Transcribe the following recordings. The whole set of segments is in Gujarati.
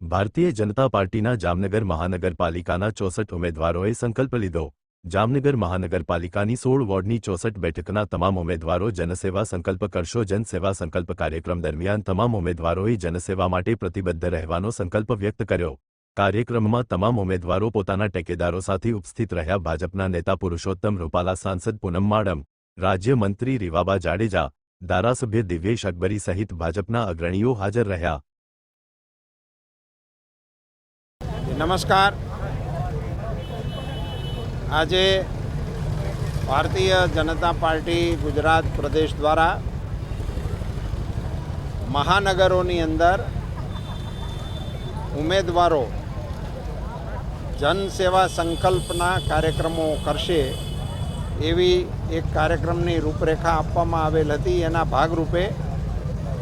ભારતીય જનતા પાર્ટીના જામનગર મહાનગરપાલિકાના 64 ઉમેદવારોએ સંકલ્પ લીધો। જામનગર મહાનગરપાલિકાની 16 વોર્ડની 64 બેઠકના તમામ ઉમેદવારો જનસેવા સંકલ્પ કરશો। જનસેવા સંકલ્પ કાર્યક્રમ દરમિયાન તમામ ઉમેદવારોએ જનસેવા માટે પ્રતિબદ્ધ રહેવાનો સંકલ્પ વ્યક્ત કર્યો। કાર્યક્રમમાં તમામ ઉમેદવારો પોતાના ટેકેદારો સાથે ઉપસ્થિત રહ્યા। ભાજપના નેતા પુરુષોત્તમ રૂપાલા, સાંસદ પૂનમ માડમ, રાજ્યમંત્રી રીવાબા જાડેજા, ધારાસભ્ય દિવ્યેશ અકબરી સહિત ભાજપના અગ્રણીઓ હાજર રહ્યા। नमस्कार। आज भारतीय जनता पार्टी गुजरात प्रदेश द्वारा महानगरों अंदर उम्मीदवारों जनसेवा संकल्पना कार्यक्रमों करशे एवी एक कार्यक्रमनी रूपरेखा आपवामां आवेल हती। एना भागरूपे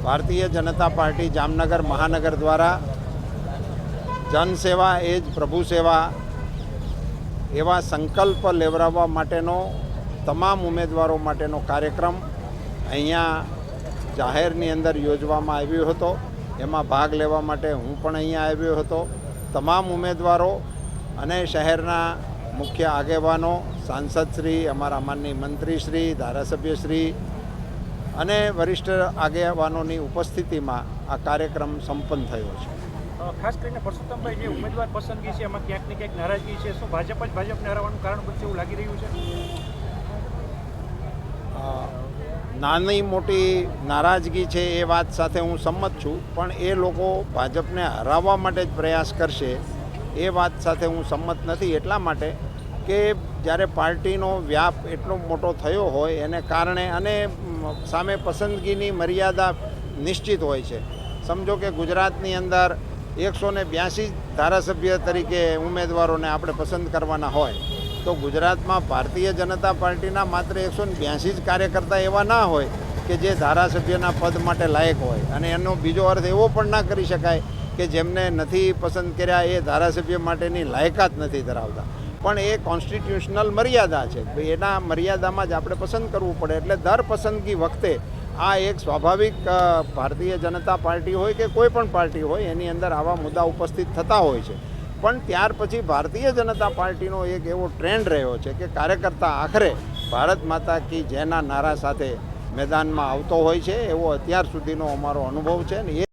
भारतीय जनता पार्टी जामनगर महानगर द्वारा जनसेवा एज प्रभु सेवा एवा संकल्प लेवराववा माटेनो तमाम उम्मीदवारों माटेनो कार्यक्रम अहींया जाहेरनी अंदर योजवामां आव्यो हतो। एमां भाग लेवा माटे हूँ पण अहींया आव्यो हतो। तमाम उम्मीदवारों अने शहेरना मुख्य आगेवानो, सांसदश्री, अमारा माननीय मंत्रीश्री, धारासभ्यश्री अने वरिष्ठ आगेवानोनी उपस्थितिमां आ कार्यक्रम संपन्न थयो छे। खास કરીને પરસોત્તમભાઈ જે ઉમેદવાર પસંદગી છે એમાં ક્યાંક ને ક્યાંક નારાજગી છે। શું ભાજપ જ ભાજપને હરાવવાનું કારણ બનશે એવું લાગી રહ્યું છે? નાની મોટી નારાજગી છે એ વાત સાથે હું સંમત છું, પણ એ લોકો ભાજપને હરાવવા માટે જ પ્રયાસ કરશે એ વાત સાથે હું સંમત નથી। એટલા માટે કે જ્યારે પાર્ટીનો વ્યાપ એટલો મોટો થયો હોય એને કારણે અને સામે પસંદગીની મર્યાદા નિશ્ચિત હોય છે। સમજો કે ગુજરાતની અંદર 182 ધારાસભ્ય તરીકે ઉમેદવારોને આપણે પસંદ કરવાના હોય તો ગુજરાતમાં ભારતીય જનતા પાર્ટીના માત્ર 182 જ કાર્યકર્તા એવા ના હોય કે જે ધારાસભ્યના પદ માટે લાયક હોય। અને એનો બીજો અર્થ એવો પણ ના કરી શકાય કે જેમને નથી પસંદ કર્યા એ ધારાસભ્ય માટેની લાયકાત નથી ધરાવતા, પણ એ કોન્સ્ટિટ્યુશનલ મર્યાદા છે। એના મર્યાદામાં જ આપણે પસંદ કરવું પડે। એટલે દર પસંદગી વખતે આ એક સ્વાભાવિક ભારતીય જનતા પાર્ટી હોય કે કોઈ પણ પાર્ટી હોય એની અંદર આવા મુદ્દા ઉપસ્થિત થતા હોય છે। પણ ત્યાર પછી ભારતીય જનતા પાર્ટીનો એક એવો ટ્રેન્ડ રહ્યો છે કે કાર્યકર્તા આખરે ભારત માતા કી જયના નારા સાથે મેદાનમાં આવતો હોય છે, એવો અત્યાર સુધીનો અમારો અનુભવ છે ને।